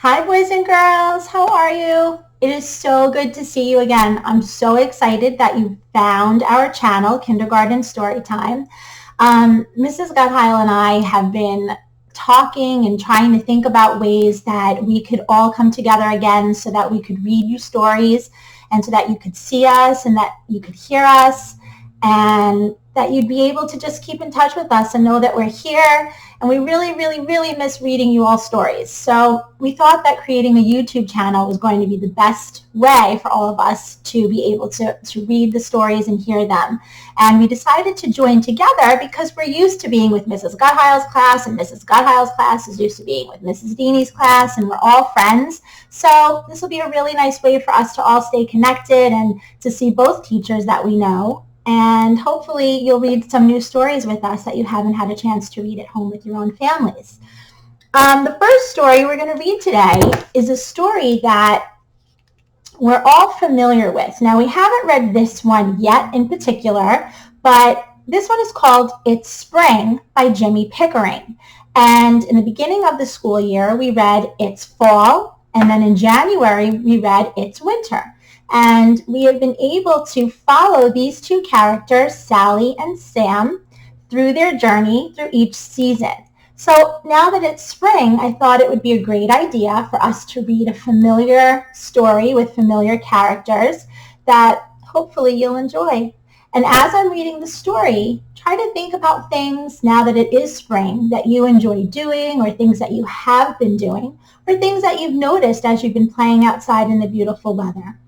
Hi, boys and girls. How are you? It is so good to see you again. I'm so excited that you found our channel, Kindergarten Storytime. Mrs. Gutheil and I have been talking and trying to think about ways that we could all come together again so that we could read you stories and so that you could see us and that you could hear us and that you'd be able to just keep in touch with us and know that we're here. And we really, really, really miss reading you all stories. So we thought that creating a YouTube channel was going to be the best way for all of us to be able to read the stories and hear them. And we decided to join together because we're used to being with Mrs. Gutheil's class, and Mrs. Gutheil's class is used to being with Mrs. Deeney's class, and we're all friends. So this will be a really nice way for us to all stay connected and to see both teachers that we know. And hopefully you'll read some new stories with us that you haven't had a chance to read at home with your own families. The first story we're going to read today is a story that we're all familiar with. Now, we haven't read this one yet in particular, but this one is called It's Spring by Jimmy Pickering. And in the beginning of the school year, we read It's Fall, and then in January, we read It's Winter. And we have been able to follow these two characters, Sally and Sam, through their journey through each season. So now that it's spring, I thought it would be a great idea for us to read a familiar story with familiar characters that hopefully you'll enjoy. And as I'm reading the story, try to think about things now that it is spring that you enjoy doing, or things that you have been doing, or things that you've noticed as you've been playing outside in the beautiful weather.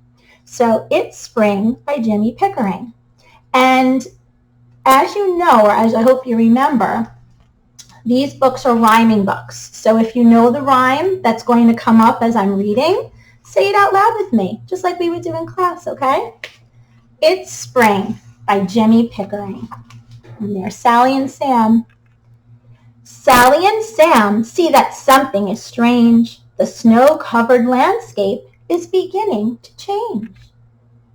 So It's Spring by Jimmy Pickering. And as you know, or as I hope you remember, these books are rhyming books. So if you know the rhyme that's going to come up as I'm reading, say it out loud with me, just like we would do in class, okay? It's Spring by Jimmy Pickering. And there's Sally and Sam. Sally and Sam see that something is strange. The snow-covered landscape is beginning to change.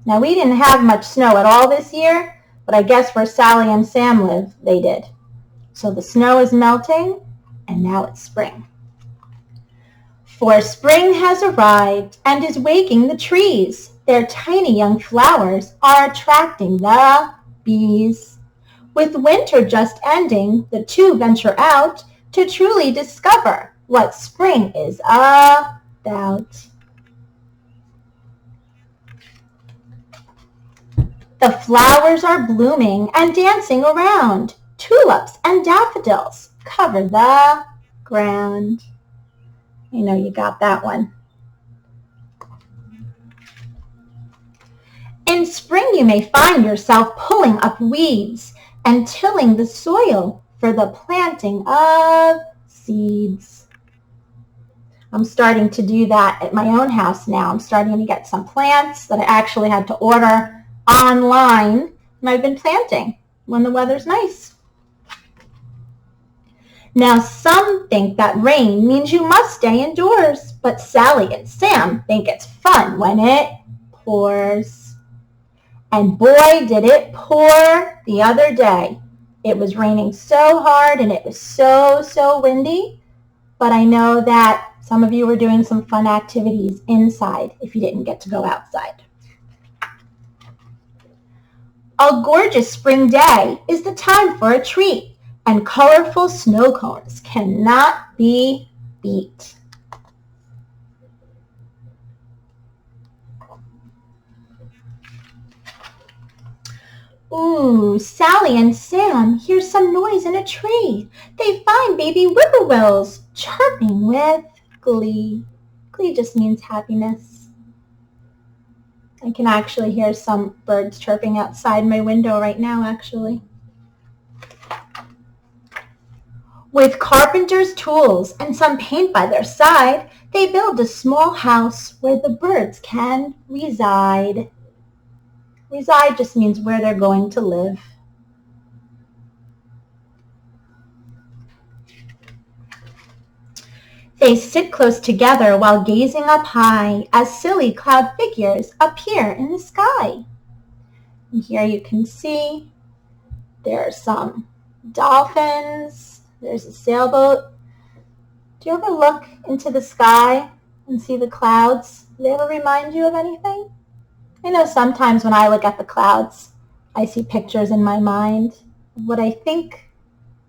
Now, we didn't have much snow at all this year, but I guess where Sally and Sam live, they did. So the snow is melting, and now it's spring. For spring has arrived and is waking the trees. Their tiny young flowers are attracting the bees. With winter just ending, the two venture out to truly discover what spring is about. The flowers are blooming and dancing around. Tulips and daffodils cover the ground. You know you got that one. In spring you may find yourself pulling up weeds and tilling the soil for the planting of seeds. I'm starting to do that at my own house now. I'm starting to get some plants that I actually had to order online, and I've been planting when the weather's nice. Now, some think that rain means you must stay indoors, but Sally and Sam think it's fun when it pours. And boy, did it pour the other day. It was raining so hard and it was so windy, but I know that some of you were doing some fun activities inside if you didn't get to go outside. A gorgeous spring day is the time for a treat, and colorful snow cones cannot be beat. Ooh, Sally and Sam hear some noise in a tree. They find baby whippoorwills chirping with glee. Glee just means happiness. I can actually hear some birds chirping outside my window right now, actually. With carpenter's tools and some paint by their side, they build a small house where the birds can reside. Reside just means where they're going to live. They sit close together while gazing up high as silly cloud figures appear in the sky. And here you can see there are some dolphins. There's a sailboat. Do you ever look into the sky and see the clouds? Do they ever remind you of anything? I know sometimes when I look at the clouds, I see pictures in my mind of what I think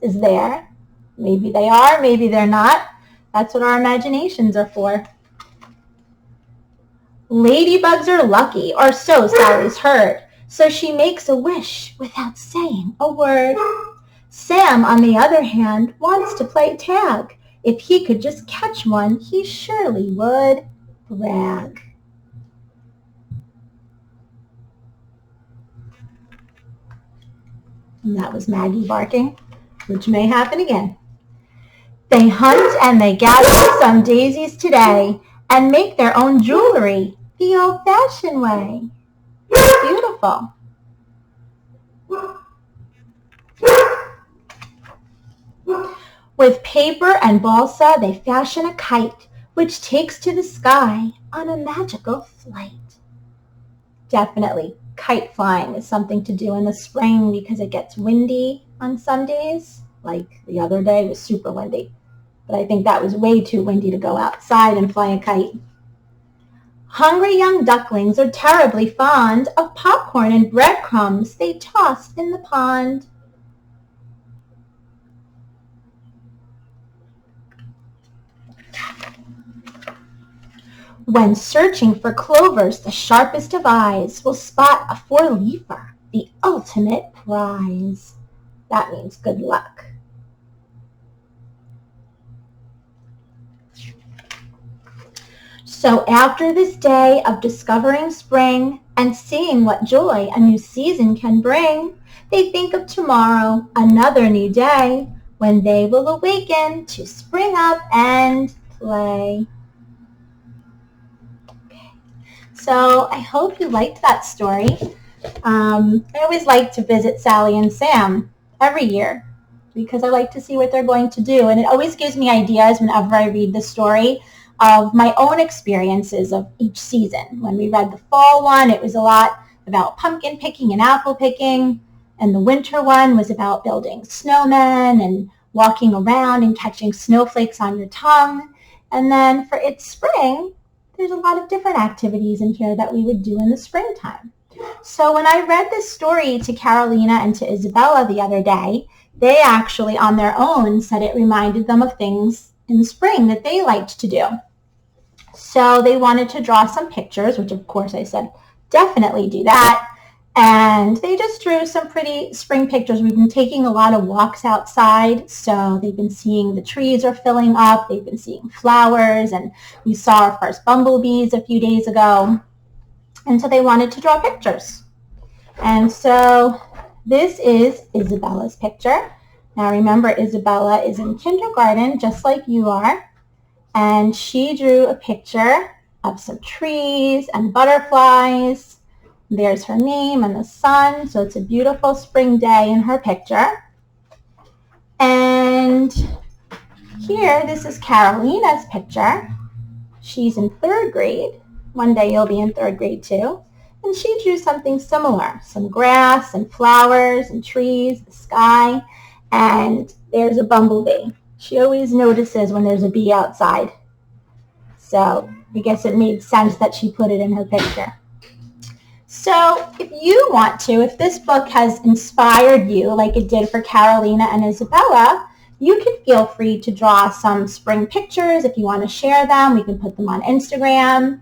is there. Maybe they are, maybe they're not. That's what our imaginations are for. Ladybugs are lucky, or so Sally's heard, so she makes a wish without saying a word. Sam, on the other hand, wants to play tag. If he could just catch one, he surely would brag. And that was Maggie barking, which may happen again. They hunt and they gather some daisies today and make their own jewelry the old-fashioned way. Beautiful. With paper and balsa, they fashion a kite which takes to the sky on a magical flight. Definitely, kite flying is something to do in the spring because it gets windy on some days. Like the other day was super windy. But I think that was way too windy to go outside and fly a kite. Hungry young ducklings are terribly fond of popcorn and breadcrumbs they toss in the pond. When searching for clovers, the sharpest of eyes will spot a four-leafer, the ultimate prize. That means good luck. So after this day of discovering spring and seeing what joy a new season can bring, they think of tomorrow, another new day, when they will awaken to spring up and play. Okay. So I hope you liked that story. I always like to visit Sally and Sam every year because I like to see what they're going to do. And it always gives me ideas whenever I read the story of my own experiences of each season. When we read the fall one, it was a lot about pumpkin picking and apple picking. And the winter one was about building snowmen and walking around and catching snowflakes on your tongue. And then for It's Spring, there's a lot of different activities in here that we would do in the springtime. So when I read this story to Carolina and to Isabella the other day, they actually on their own said it reminded them of things in the spring that they liked to do. So they wanted to draw some pictures, which of course I said, definitely do that. And they just drew some pretty spring pictures. We've been taking a lot of walks outside, so they've been seeing the trees are filling up, they've been seeing flowers, and we saw our first bumblebees a few days ago. And so they wanted to draw pictures. And so this is Isabella's picture. Now remember, Isabella is in kindergarten, just like you are. And she drew a picture of some trees and butterflies. There's her name and the sun. So it's a beautiful spring day in her picture. And here, this is Carolina's picture. She's in 3rd grade. One day you'll be in 3rd grade too. And she drew something similar. Some grass and flowers and trees, the sky. And there's a bumblebee. She always notices when there's a bee outside. So I guess it made sense that she put it in her picture. So if you want to, if this book has inspired you like it did for Carolina and Isabella, you can feel free to draw some spring pictures. If you want to share them, we can put them on Instagram,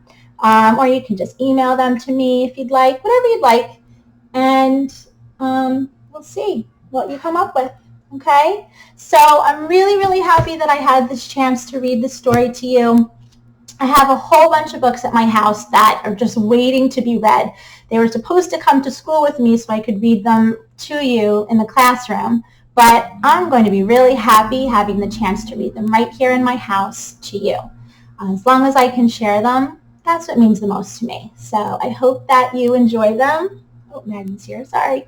or you can just email them to me if you'd like, whatever you'd like. And we'll see what you come up with. Okay, so I'm really, really happy that I had this chance to read this story to you. I have a whole bunch of books at my house that are just waiting to be read. They were supposed to come to school with me so I could read them to you in the classroom, but I'm going to be really happy having the chance to read them right here in my house to you. As long as I can share them, that's what means the most to me. So I hope that you enjoy them. Oh, Maggie's here, sorry.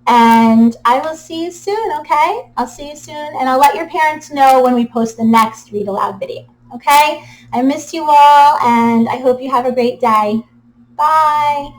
And I will see you soon, okay? I'll see you soon, and I'll let your parents know when we post the next Read Aloud video, okay? I miss you all, and I hope you have a great day. Bye.